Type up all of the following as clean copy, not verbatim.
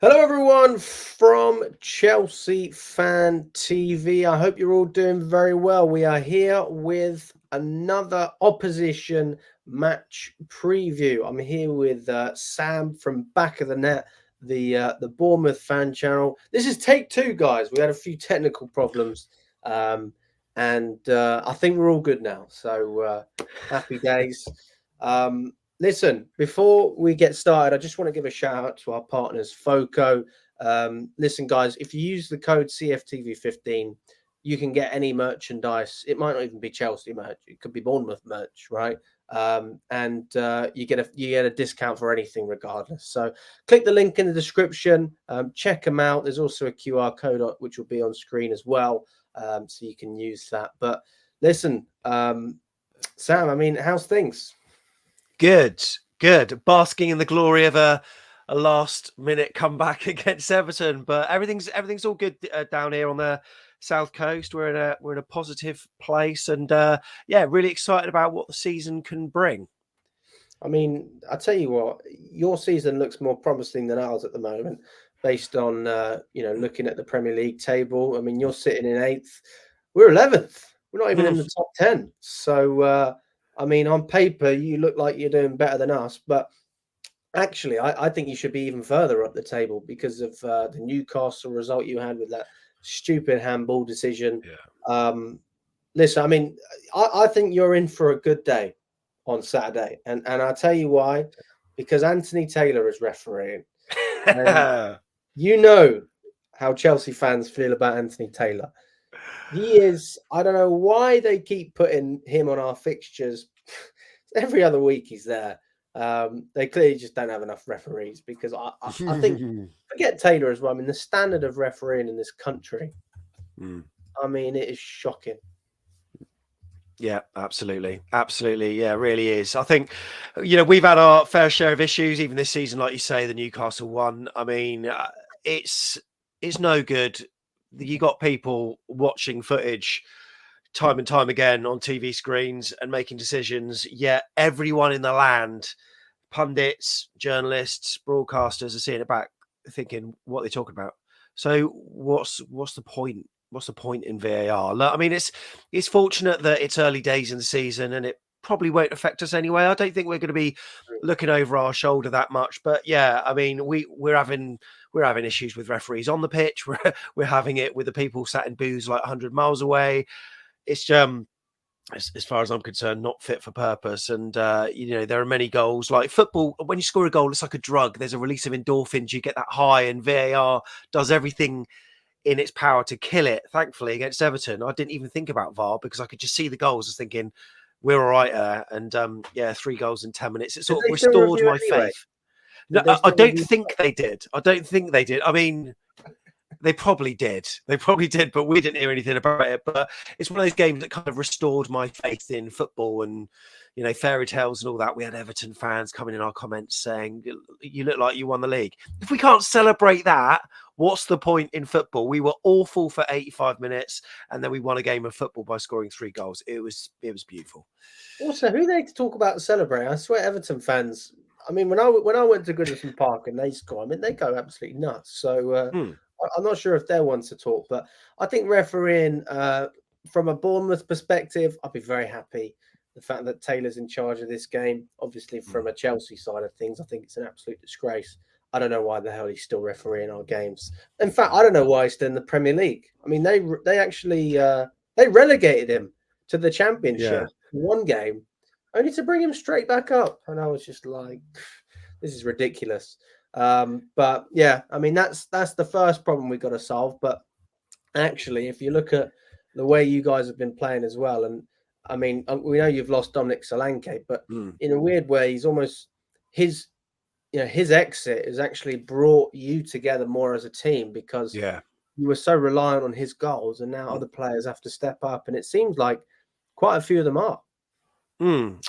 Hello, everyone from Chelsea Fan TV. I hope you're all doing very well. We are here with another opposition match preview. I'm here with Sam from Back of the Net, the Bournemouth fan channel. This is take two, guys. We had a few technical problems, and I think we're all good now. So happy days. Listen, before we get started, I just want to give a shout out to our partners, FOCO. Listen, guys, if you use the code CFTV15, you can get any merchandise. It might not even be Chelsea merch; it could be Bournemouth merch, right? And you get a discount for anything, regardless. So, click the link in the description. Check them out. There's also a QR code which will be on screen as well, so you can use that. But listen, Sam, I mean, how's things? Good. Basking in the glory of a last-minute comeback against Everton, but everything's all good down here on the south coast. We're in a positive place, and really excited about what the season can bring. I mean, I tell you what, your season looks more promising than ours at the moment, based on looking at the Premier League table. I mean, you're sitting in eighth, we're 11th. We're not even in the top 10. So, I mean, on paper, you look like you're doing better than us, but actually, I think you should be even further up the table because of the Newcastle result you had with that stupid handball decision. Um, Listen, I mean, I think you're in for a good day on Saturday, and I'll tell you why. Because Anthony Taylor is refereeing, and you know how Chelsea fans feel about Anthony Taylor. He is. I don't know why they keep putting him on our fixtures. Every other week he's there. They clearly just don't have enough referees because I think forget Taylor as well. I mean, the standard of refereeing in this country. I mean, it is shocking. Yeah, absolutely. Yeah, it really is. I think, we've had our fair share of issues, even this season, like you say, the Newcastle one. I mean, it's no good. You got people watching footage time and time again on TV screens and making decisions, yet everyone in the land, pundits, journalists, broadcasters, are seeing it back, thinking, what are they talking about? So what's the point? What's the point in VAR? Look, I mean, it's fortunate that it's early days in the season and it probably won't affect us anyway. I don't think we're going to be looking over our shoulder that much. But yeah, I mean, we're having issues with referees on the pitch. We're having it with the people sat in booths like 100 miles away. It's as far as I'm concerned, not fit for purpose. And, there are many goals like football. When you score a goal, it's like a drug. There's a release of endorphins. You get that high, and VAR does everything in its power to kill it. Thankfully, against Everton, I didn't even think about VAR because I could just see the goals. I was thinking, we're all right there. And 3 goals in 10 minutes. It Did sort of they still restored review my anyway? faith. No, Did they I still don't review? think they did. I mean, they probably did. But we didn't hear anything about it. But it's one of those games that kind of restored my faith in football and, fairy tales and all that. We had Everton fans coming in our comments saying, you look like you won the league. If we can't celebrate that, what's the point in football? We were awful for 85 minutes and then we won a game of football by scoring 3 goals. It was beautiful. Also, who they talk about celebrating? I swear, Everton fans. I mean, when I went to Goodison Park and they score, I mean, they go absolutely nuts. So I'm not sure if they're ones to talk, but I think refereeing from a Bournemouth perspective, I'd be very happy. The fact that Taylor's in charge of this game, obviously from a Chelsea side of things, I think it's an absolute disgrace. I don't know why the hell he's still refereeing our games. In fact, I don't know why he's still in the Premier League. I mean, they actually they relegated him to the Championship. One game, only to bring him straight back up. And I was just like, this is ridiculous. But yeah, I mean, that's the first problem we've got to solve. But actually, if you look at the way you guys have been playing as well, and I mean, we know you've lost Dominic Solanke, but in a weird way, he's almost his exit has actually brought you together more as a team because you were so reliant on his goals, and now other players have to step up, and it seems like quite a few of them are.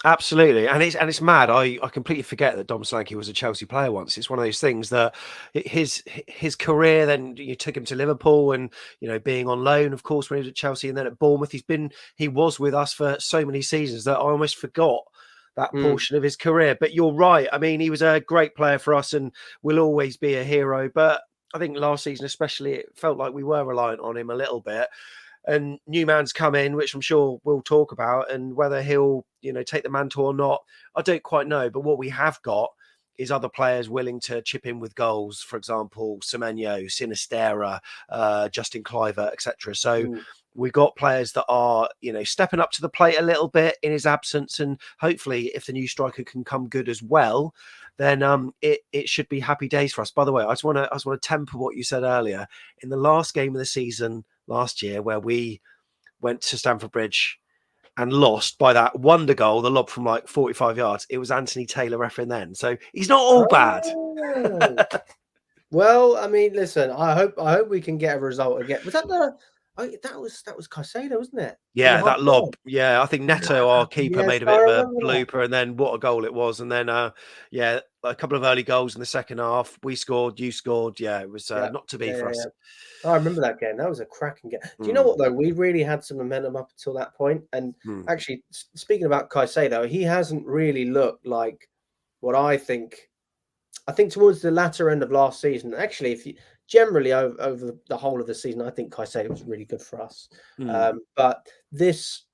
Absolutely, and it's mad. I completely forget that Dom Solanke was a Chelsea player once. It's one of those things that his career. Then you took him to Liverpool, and being on loan, of course, when he was at Chelsea, and then at Bournemouth, he was with us for so many seasons that I almost forgot that portion of his career. But you're right. I mean, he was a great player for us and will always be a hero. But I think last season, especially, it felt like we were reliant on him a little bit. And new man's come in, which I'm sure we'll talk about, and whether he'll, take the mantle or not, I don't quite know. But what we have got is other players willing to chip in with goals. For example, Semenyo, Sinistera, Justin Kluivert, etc. So we've got players that are, stepping up to the plate a little bit in his absence, and hopefully, if the new striker can come good as well, then it should be happy days for us. By the way, I just want to temper what you said earlier. In the last game of the season last year, where we went to Stamford Bridge and lost by that wonder goal, the lob from like 45 yards, it was Anthony Taylor refereeing then. So he's not all bad. Well, I mean, listen, I hope we can get a result again. Was that that was Caicedo, wasn't it? Yeah, that lob. Yeah, I think Neto, our keeper, made a bit of a blooper, and then what a goal it was. And then, a couple of early goals in the second half. We scored, you scored. Yeah, it was not to be for us. I remember that game. That was a cracking game. Do you know what, though? We really had some momentum up until that point. And actually, speaking about Caicedo, he hasn't really looked like what I think towards the latter end of last season. Actually, if you generally over the whole of the season, I think Caicedo was really good for us. But this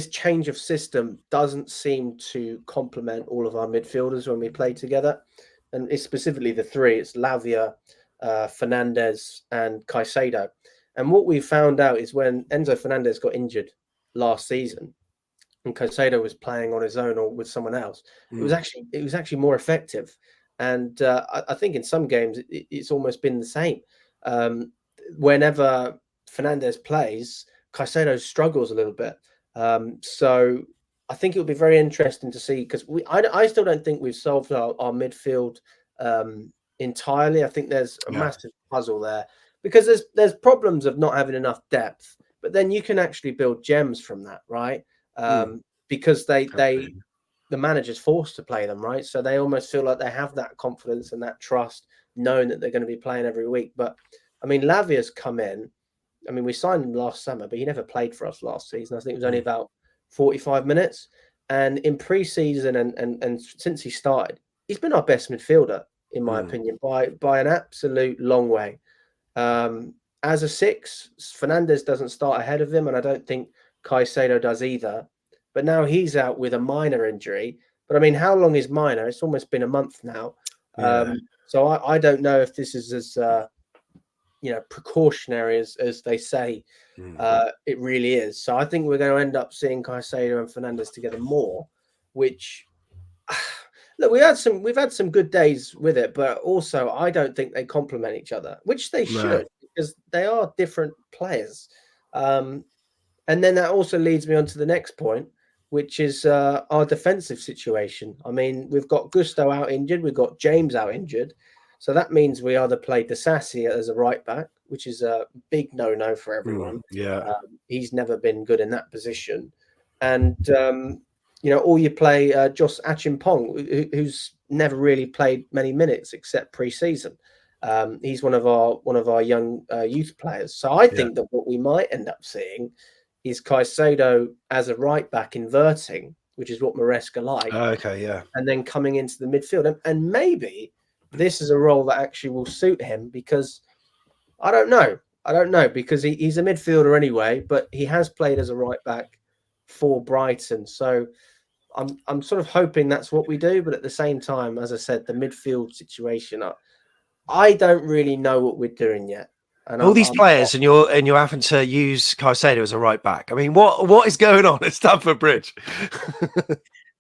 change of system doesn't seem to complement all of our midfielders when we play together. And it's specifically the three. It's Lavia, Fernandes and Caicedo. And what we found out is when Enzo Fernandez got injured last season and Caicedo was playing on his own or with someone else, it was actually more effective. And I think in some games it's almost been the same. Whenever Fernandez plays, Caicedo struggles a little bit. So I think it would be very interesting to see, because I still don't think we've solved our midfield entirely. I think there's a massive puzzle there, because there's problems of not having enough depth, but then you can actually build gems from that, right? Because the manager's forced to play them, right? So they almost feel like they have that confidence and that trust, knowing that they're going to be playing every week. But I mean, Lavia's come in. I mean, we signed him last summer, but he never played for us last season. I think it was only about 45 minutes. And in pre-season and since he started, he's been our best midfielder, in my opinion, by an absolute long way. As a six, Fernandes doesn't start ahead of him, and I don't think Caicedo does either. But now he's out with a minor injury. But I mean, how long is minor? It's almost been a month now. So I don't know if this is as precautionary as they say it really is. So I think we're going to end up seeing Caicedo and Fernandes together more, which look, we've had some good days with it, but also I don't think they complement each other, which they should, because they are different players. And then that also leads me on to the next point, which is our defensive situation. I mean, we've got Gusto out injured, we've got James out injured. So that means we either play Disasi as a right back, which is a big no-no for everyone. He's never been good in that position. And, or you play Jos Achimpong, who's never really played many minutes except pre-season. He's one of our young youth players. So I think that what we might end up seeing is Caicedo as a right back inverting, which is what Maresca liked. And then coming into the midfield. And maybe this is a role that actually will suit him, because I don't know, because he's a midfielder anyway, but he has played as a right back for Brighton. So I'm sort of hoping that's what we do. But at the same time, as I said, the midfield situation, I don't really know what we're doing yet. And all these players, and you're having to use Caicedo as a right back. I mean, what is going on at Stamford Bridge?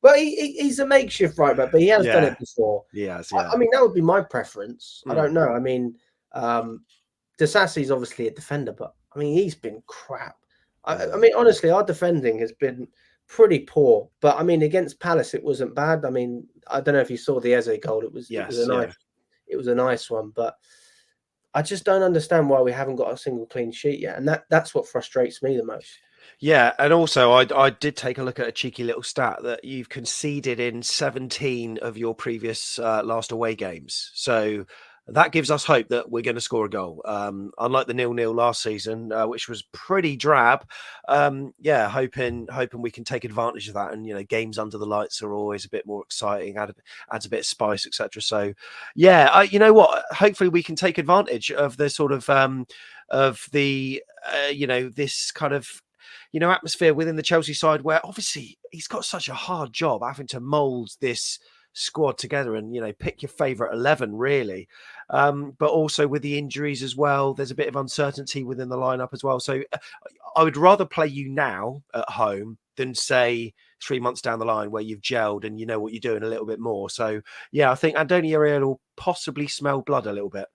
Well, he's a makeshift right back, but he has done it before. Yes, I mean, that would be my preference. I don't know. I mean, Disasi's obviously a defender, but I mean, he's been crap. I mean, honestly, our defending has been pretty poor. But I mean, against Palace, it wasn't bad. I mean, I don't know if you saw the Eze goal. It was a nice one, but I just don't understand why we haven't got a single clean sheet yet. And that's what frustrates me the most. Yeah, and also I did take a look at a cheeky little stat that you've conceded in 17 of your previous last away games. So that gives us hope that we're going to score a goal. Unlike the 0-0 last season, which was pretty drab. Hoping we can take advantage of that. And games under the lights are always a bit more exciting, adds a bit of spice, etc. So, you know what? Hopefully, we can take advantage of the sort of the this kind of atmosphere within the Chelsea side, where obviously he's got such a hard job having to mould this squad together and pick your favorite 11 really, but also with the injuries as well, there's a bit of uncertainty within the lineup as well. So I would rather play you now at home than say 3 months down the line where you've gelled and you know what you're doing a little bit more. So I think Andoni Iraola will possibly smell blood a little bit.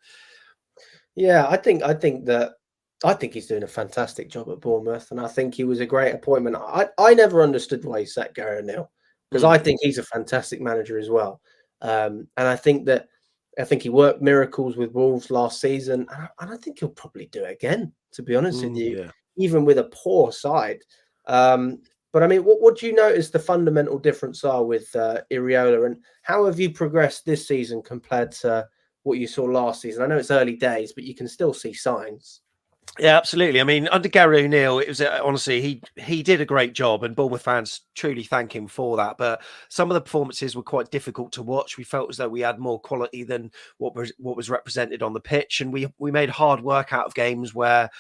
Yeah, I think he's doing a fantastic job at Bournemouth, and I think he was a great appointment. I never understood why he sacked Gary O'Neill, because I think he's a fantastic manager as well. And I think he worked miracles with Wolves last season, and I think he'll probably do it again, to be honest with you, Yeah. even with a poor side. But I mean, what do you notice the fundamental difference are with Iriola, and how have you progressed this season compared to what you saw last season? I know it's early days, but you can still see signs. Yeah, absolutely. I mean, under Gary O'Neill, it was honestly he did a great job, and Bournemouth fans truly thank him for that. But some of the performances were quite difficult to watch. We felt as though we had more quality than what was represented on the pitch, and we made hard work out of games where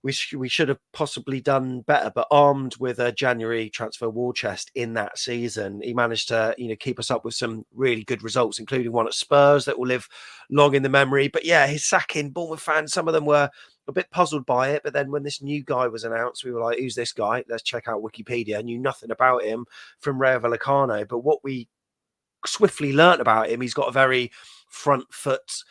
we should have possibly done better. But armed with a January transfer war chest in that season, he managed to keep us up with some really good results, including one at Spurs that will live long in the memory. But yeah, his sacking, Bournemouth fans, some of them were a bit puzzled by it. But then when this new guy was announced, we were like, who's this guy? Let's check out Wikipedia. I knew nothing about him from Rayo Vallecano. But what we swiftly learnt about him, he's got a very front foot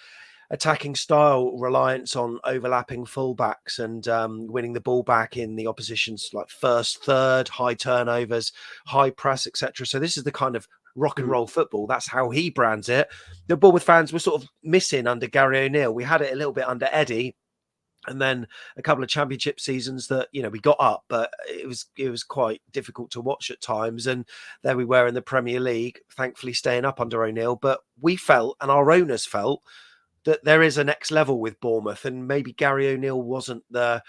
attacking style, reliance on overlapping fullbacks and winning the ball back in the opposition's like first third, high turnovers, high press, etc. So this is the kind of rock and roll football. That's how he brands it. The Bournemouth fans were sort of missing under Gary O'Neill. We had it a little bit under Eddie, and then a couple of championship seasons that we got up, but it was quite difficult to watch at times. And there we were in the Premier League, thankfully staying up under O'Neill. But we felt, and our owners felt, that there is a next level with Bournemouth, and maybe Gary O'Neill wasn't the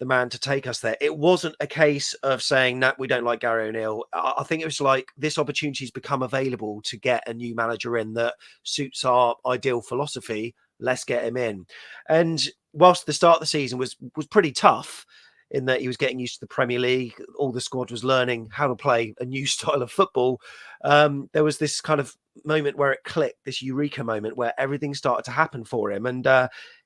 man to take us there. It wasn't a case of saying that we don't like Gary O'Neill. I think it was like this opportunity's become available to get a new manager in that suits our ideal philosophy. Let's get him in. And whilst the start of the season was pretty tough in that he was getting used to the Premier League, all the squad was learning how to play a new style of football. There was this kind of moment where it clicked, this eureka moment where everything started to happen for him, and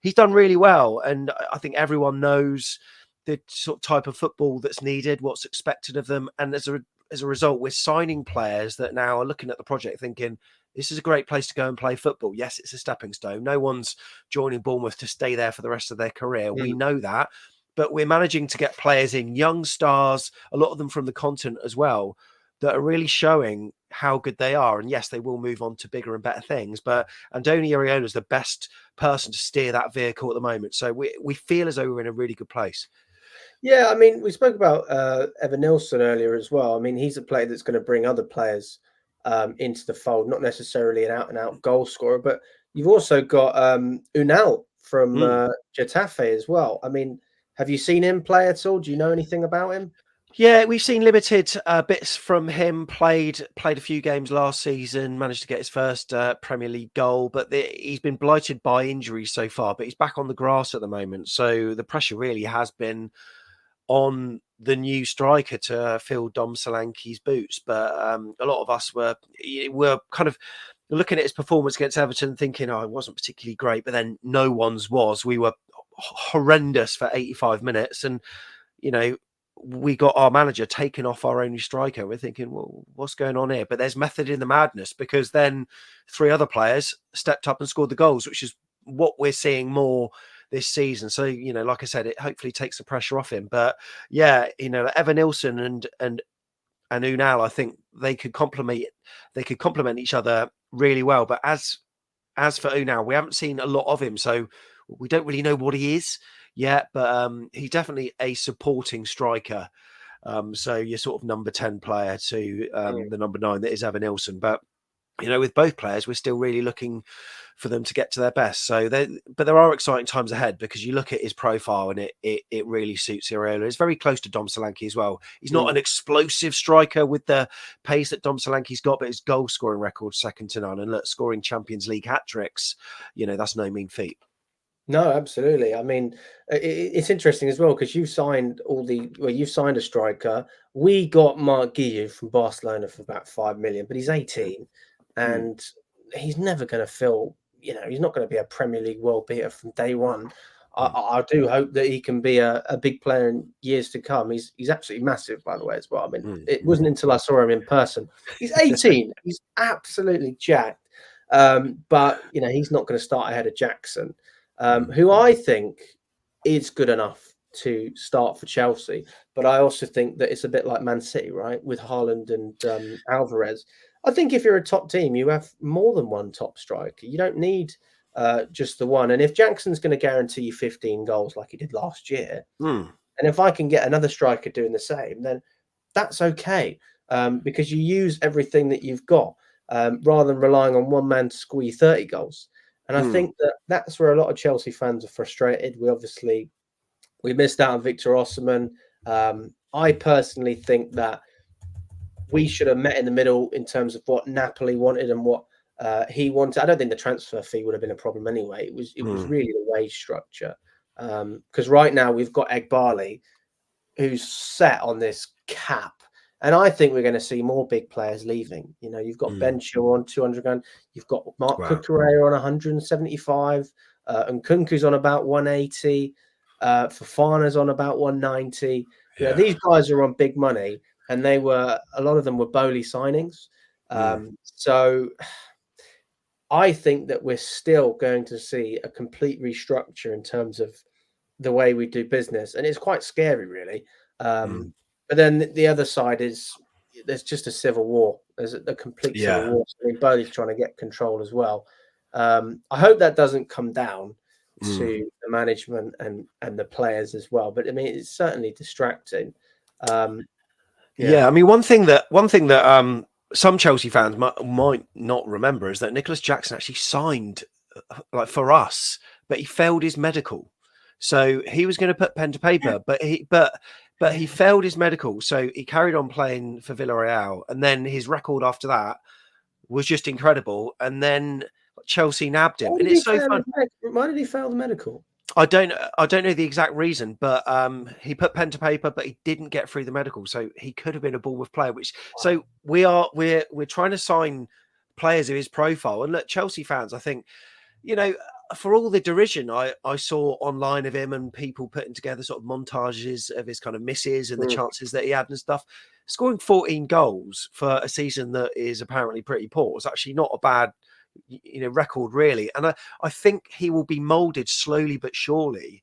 he's done really well. And I think everyone knows the sort of type of football that's needed, what's expected of them, and as a result, we're signing players that now are looking at the project thinking, this is a great place to go and play football. Yes, it's a stepping stone. No one's joining Bournemouth to stay there for the rest of their career. We know that. But we're managing to get players in, young stars, a lot of them from the continent as well, that are really showing how good they are. And yes, they will move on to bigger and better things. But Andoni Iraola is the best person to steer that vehicle at the moment. So we feel as though we're in a really good place. Yeah, I mean, we spoke about Evan Nilsson earlier as well. I mean, he's a player that's going to bring other players into the fold, not necessarily an out-and-out goal scorer, but you've also got Unal from Getafe as well. I mean, have you seen him play at all? Do you know anything about him? Yeah, we've seen limited bits from him. Played a few games last season. Managed to get his first Premier League goal, but he's been blighted by injuries so far. But he's back on the grass at the moment, so the pressure really has been on the new striker to fill Dom Solanke's boots. But a lot of us were kind of looking at his performance against Everton, thinking, "Oh, it wasn't particularly great." But then no one's was. We were horrendous for 85 minutes, and we got our manager taken off our only striker. We're thinking, well, what's going on here? But there's method in the madness, because then 3 other players stepped up and scored the goals, which is what we're seeing more this season. So, like I said, it hopefully takes the pressure off him. But yeah, Evan Nilsson and Unal, I think they could complement each other really well. But as for Unal, we haven't seen a lot of him, so we don't really know what he is yet. But he's definitely a supporting striker. So you're sort of number 10 player to the number 9 that is Evan Nilsson. But with both players, we're still really looking for them to get to their best. So, but there are exciting times ahead, because you look at his profile and it really suits Iraola. It's very close to Dom Solanke as well. He's not an explosive striker with the pace that Dom Solanke's got, but his goal scoring record second to none. And look, scoring Champions League hat tricks, that's no mean feat. No, absolutely. I mean, it's interesting as well because you've signed you've signed a striker. We got Mark Guiu from Barcelona for about 5 million, but he's 18 and he's never going to fill, he's not going to be a Premier League world beater from day one. I do hope that he can be a big player in years to come. He's absolutely massive, by the way, as well. I mean, it wasn't until I saw him in person. He's 18. He's absolutely jacked. But, he's not going to start ahead of Jackson. Who I think is good enough to start for Chelsea. But I also think that it's a bit like Man City, right? With Haaland and Alvarez. I think if you're a top team, you have more than one top striker. You don't need just the one. And if Jackson's going to guarantee you 15 goals like he did last year, and if I can get another striker doing the same, then that's okay. Because you use everything that you've got rather than relying on one man to score you 30 goals. And I think that that's where a lot of Chelsea fans are frustrated. We missed out on Victor Osimhen. I personally think that we should have met in the middle in terms of what Napoli wanted and what he wanted. I don't think the transfer fee would have been a problem anyway. It was really the wage structure. Because right now we've got Egbali, who's set on this cap. And I think we're going to see more big players leaving. You've got Ben Chilwell on 200 grand. You've got Mark Cucurella on 175. And Nkunku's on about 180. Fofana's on about 190. These guys are on big money, and a lot of them were Bowley signings. So I think that we're still going to see a complete restructure in terms of the way we do business. And it's quite scary, really. But then the other side is there's just a civil war. There's a complete civil war. I mean, Bowley's trying to get control as well. I hope that doesn't come down to the management and the players as well. But I mean, it's certainly distracting. I mean, one thing that some Chelsea fans might not remember is that Nicholas Jackson actually signed for us, but he failed his medical. So he was going to put pen to paper, but he failed his medical. So he carried on playing for Villarreal, and then his record after that was just incredible. And then Chelsea nabbed him, and it's so fun. Why did he fail the medical? I don't know the exact reason, but he put pen to paper, but he didn't get through the medical, so he could have been a Bournemouth player. So we're trying to sign players of his profile, and look, Chelsea fans, I think, for all the derision I saw online of him and people putting together sort of montages of his kind of misses and the chances that he had and stuff, scoring 14 goals for a season that is apparently pretty poor is actually not a bad record, really. And I think he will be molded slowly but surely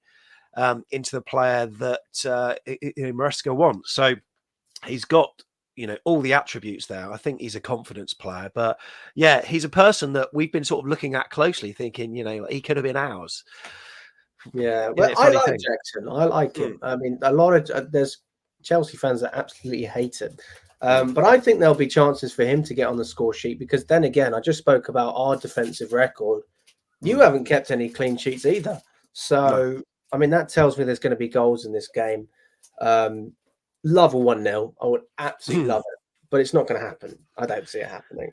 into the player that Maresca wants. So he's got all the attributes there. I think he's a confidence player, but he's a person that we've been sort of looking at closely, thinking he could have been ours. Well, I like Jackson. I like him. I mean, a lot of there's Chelsea fans that absolutely hate him. But I think there'll be chances for him to get on the score sheet, because then again, I just spoke about our defensive record. You haven't kept any clean sheets either. So, I mean, that tells me there's going to be goals in this game. Love a 1-0. I would absolutely love it, but it's not going to happen. I don't see it happening.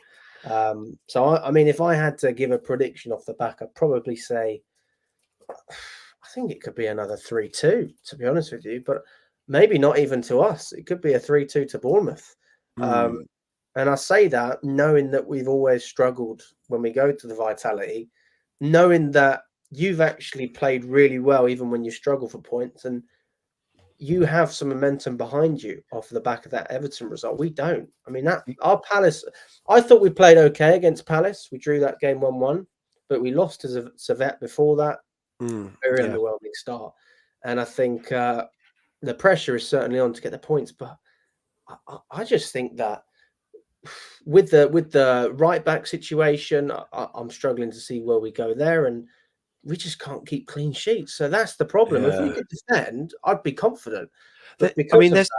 So, I mean, if I had to give a prediction off the back, I'd probably say, I think it could be another 3-2, to be honest with you, but maybe not even to us. It could be a 3-2 to Bournemouth. And I say that knowing that we've always struggled when we go to the Vitality, knowing that you've actually played really well, even when you struggle for points, and you have some momentum behind you off the back of that Everton result. We don't. I mean, our Palace, I thought we played okay against Palace. We drew that game 1-1, but we lost to cfctvyt before that. Very underwhelming start. And I think the pressure is certainly on to get the points, but I just think that with the right back situation, I'm struggling to see where we go there, and we just can't keep clean sheets. So that's the problem. If we could defend, I'd be confident. But because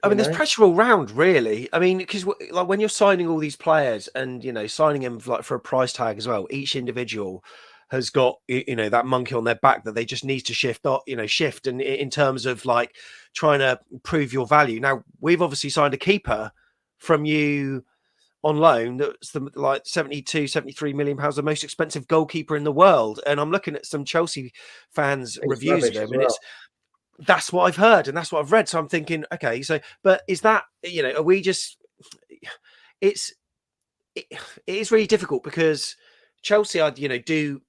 I mean, there's pressure all round, really. I mean, because like when you're signing all these players and signing them like for a price tag as well, each individual has got that monkey on their back that they just need to shift and in terms of like trying to prove your value. Now we've obviously signed a keeper from you on loan that's like 72, 73 million pounds, the most expensive goalkeeper in the world. And I'm looking at some Chelsea fans' reviews of him, and that's what I've heard and that's what I've read. So I'm thinking, okay, so but is that are we just? It is really difficult because Chelsea are do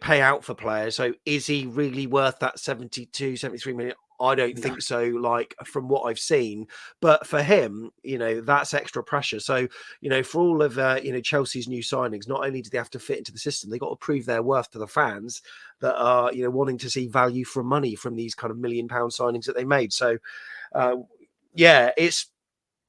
pay out for players. So is he really worth that 72, 73 million? I don't think so, like from what I've seen. But for him, that's extra pressure. So, for all of Chelsea's new signings, not only do they have to fit into the system, they got to prove their worth to the fans that are, wanting to see value for money from these kind of £1 million signings that they made. So it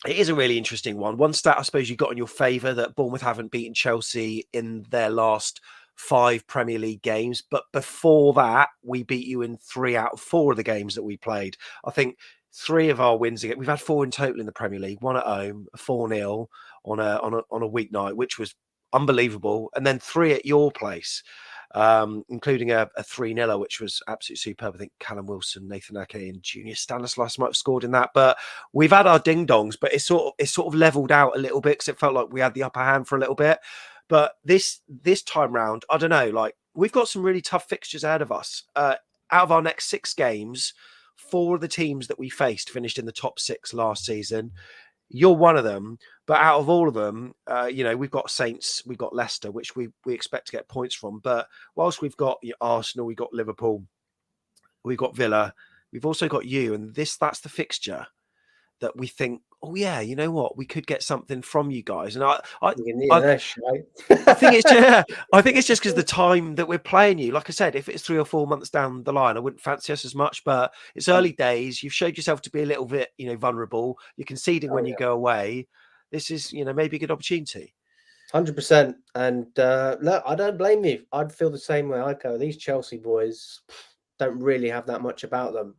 is a really interesting one. One stat I suppose you got in your favour that Bournemouth haven't beaten Chelsea in their last 5 Premier League games, but before that we beat you in 3 out of 4 of the games that we played. I think 3 of our wins again, we've had 4 in total in the Premier League, 1 at home, 4-0 on a weeknight, which was unbelievable, and then 3 at your place, including a 3-0, which was absolutely superb. I think Callum Wilson, Nathan Ake, and Junior Stanislas might have scored in that. But we've had our ding dongs, but it's sort of leveled out a little bit because it felt like we had the upper hand for a little bit. But this time round, I don't know. Like we've got some really tough fixtures ahead of us. Out of our next 6 games, 4 of the teams that we faced finished in the top 6 last season. You're one of them, but out of all of them, we've got Saints, we've got Leicester, which we expect to get points from. But whilst we've got Arsenal, we've got Liverpool, we've got Villa, we've also got you, and that's the fixture that we think, oh yeah, you know what, we could get something from you guys. And I think it's just because the time that we're playing you. Like I said, if it's 3 or 4 months down the line, I wouldn't fancy us as much. But it's early days. You've showed yourself to be a little bit, vulnerable. You're conceding when you go away. This is, maybe a good opportunity. 100%. And look, I don't blame you. I'd feel the same way. I go, these Chelsea boys don't really have that much about them,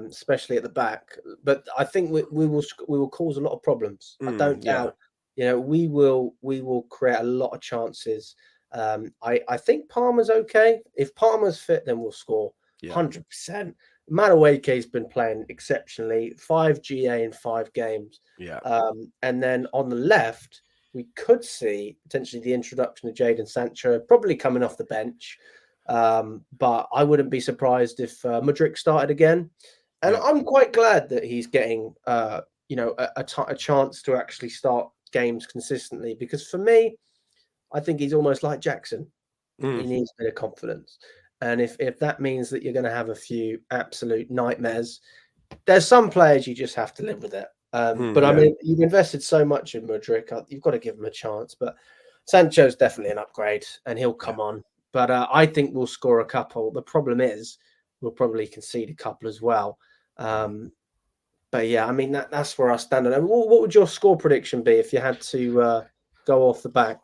especially at the back. But I think we will cause a lot of problems. I don't doubt. We will create a lot of chances. I think Palmer's okay. If Palmer's fit, then we'll score 100%. Madueke's been playing exceptionally. 5 GA in 5 games. And then on the left, we could see potentially the introduction of Jadon Sancho, probably coming off the bench. But I wouldn't be surprised if Mudryk started again. And I'm quite glad that he's getting, a chance to actually start games consistently. Because for me, I think he's almost like Jackson. He needs a bit of confidence. And if that means that you're going to have a few absolute nightmares, there's some players you just have to live with it. I mean, you've invested so much in Mudryk, you've got to give him a chance. But Sancho's definitely an upgrade, and he'll come on. But I think we'll score a couple. The problem is we'll probably concede a couple as well. But yeah, I mean that's where I stand on it. What would your score prediction be if you had to go off the back?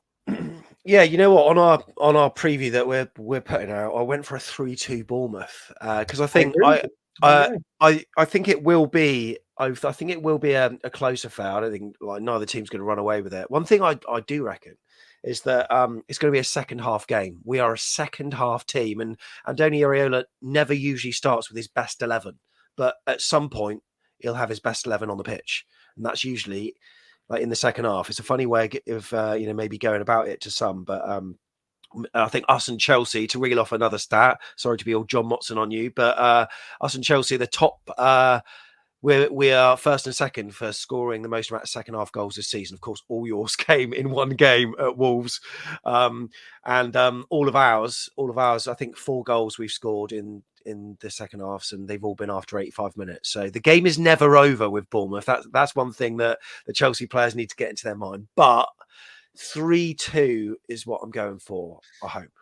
Yeah, you know what? On our preview that we're putting out, I went for a 3-2 Bournemouth because I think I think it will be. I think it will be a close affair. I don't think like neither team's going to run away with it. One thing I do reckon is that it's going to be a second half game. We are a second half team, and Andoni Iraola never usually starts with his best 11, but at some point he'll have his best 11 on the pitch, and that's usually like in the second half. It's a funny way of maybe going about it to some, but I think us and Chelsea, to reel off another stat, sorry to be all John Motson on you, but us and Chelsea are the top. We are first and second for scoring the most amount of second half goals this season. Of course, all yours came in one game at Wolves, and all of ours. I think 4 goals we've scored in the second halves, and they've all been after 85 minutes. So the game is never over with Bournemouth. That's one thing that the Chelsea players need to get into their mind. But 3-2 is what I'm going for, I hope.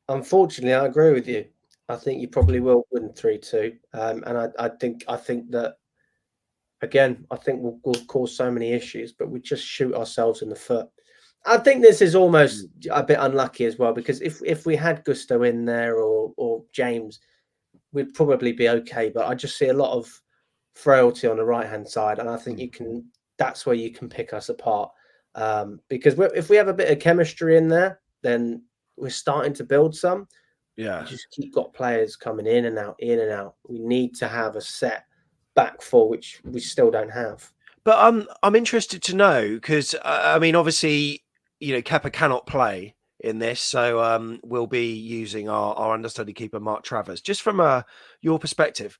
Unfortunately, I agree with you. I think you probably will win 3-2. And I think that, again, I think we'll cause so many issues, but we just shoot ourselves in the foot. I think this is almost a bit unlucky as well, because if we had Gusto in there or James, we'd probably be okay. But I just see a lot of frailty on the right hand side, and I think you can. That's where you can pick us apart, because if we have a bit of chemistry in there, then we're starting to build some. Yeah. You just keep got players coming in and out, in and out. We need to have a set back four, which we still don't have. But I'm interested to know because I mean, obviously, Kepa cannot play in this, so we'll be using our understudy keeper Mark Travers. Just from your perspective,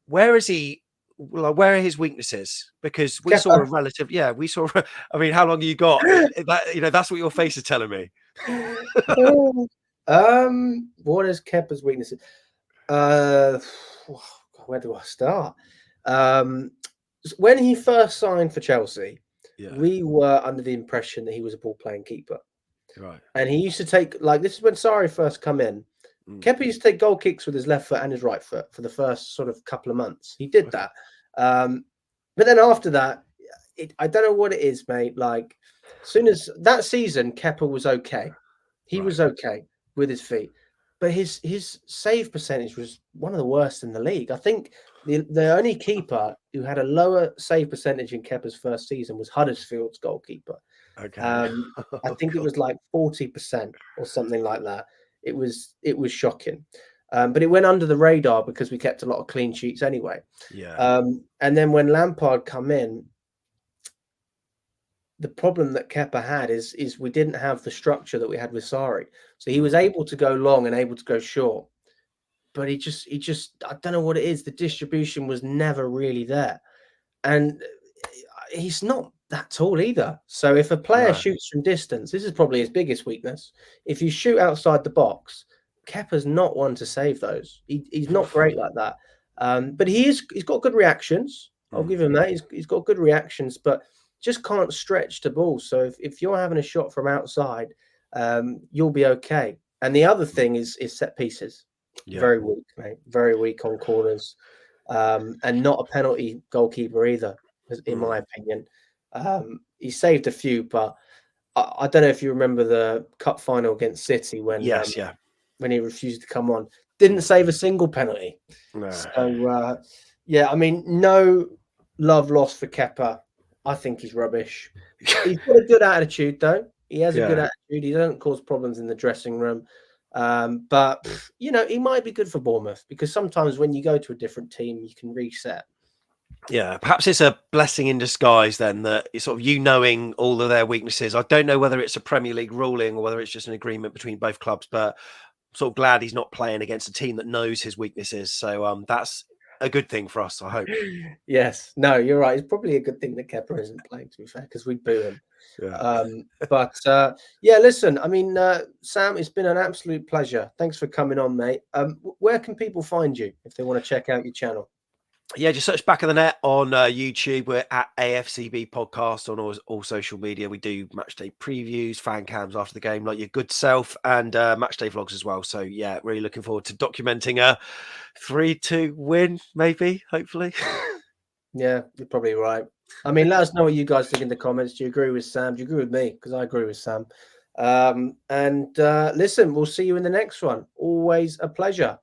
where is he? Well, where are his weaknesses? Because we saw a Kepa. relative. Yeah, we saw. I mean, how long you got? That that's what your face is telling me. What is Kepa's weaknesses? Where do I start? When he first signed for Chelsea, we were under the impression that he was a ball-playing keeper. Right. And he used to take, like, this is when Sarri first come in. Kepa used to take goal kicks with his left foot and his right foot for the first sort of couple of months. He did that. But then after that, I don't know what it is, mate. Like, as soon as that season, Kepa was okay. He was okay with his feet. But his save percentage was one of the worst in the league. I think the only keeper who had a lower save percentage in Kepa's first season was Huddersfield's goalkeeper. Okay. I think it was like 40% or something like that. It was shocking. But it went under the radar because we kept a lot of clean sheets anyway. Yeah. And then when Lampard come in, the problem that Kepa had is we didn't have the structure that we had with Sarri. So he was able to go long and able to go short. But he just I don't know what it is. The distribution was never really there. And he's not that tall either. So if a player shoots from distance, this is probably his biggest weakness. If you shoot outside the box, Kepa's not one to save those. He's not great like that. But he's got good reactions. I'll give him that. He's got good reactions, but just can't stretch the ball. So if you're having a shot from outside, you'll be okay. And the other thing is set pieces. Yeah. Very weak, mate. Very weak on corners. And not a penalty goalkeeper either, in my opinion. He saved a few, but I don't know if you remember the cup final against City when when he refused to come on. Didn't save a single penalty. No. So, I mean, no love lost for Kepa. I think he's rubbish. He's got a good attitude, though. He has a good attitude. He doesn't cause problems in the dressing room. But, he might be good for Bournemouth because sometimes when you go to a different team, you can reset. Yeah, perhaps it's a blessing in disguise then that it's sort of knowing all of their weaknesses. I don't know whether it's a Premier League ruling or whether it's just an agreement between both clubs, but I'm sort of glad he's not playing against a team that knows his weaknesses. So that's a good thing for us, I hope. Yes. No, you're right. It's probably a good thing that Kepa isn't playing, to be fair, because we'd boo him. Yeah. Listen, I mean, Sam, it's been an absolute pleasure. Thanks for coming on, mate. Where can people find you if they want to check out your channel? Yeah, just search Back of the Net on YouTube. We're at AFCB Podcast on all social media. We do matchday previews, fan cams after the game, like your good self, and matchday vlogs as well. So, yeah, really looking forward to documenting a 3-2 win, maybe, hopefully. Yeah, you're probably right. I mean, let us know what you guys think in the comments. Do you agree with Sam? Do you agree with me? Because I agree with Sam. Listen, we'll see you in the next one. Always a pleasure.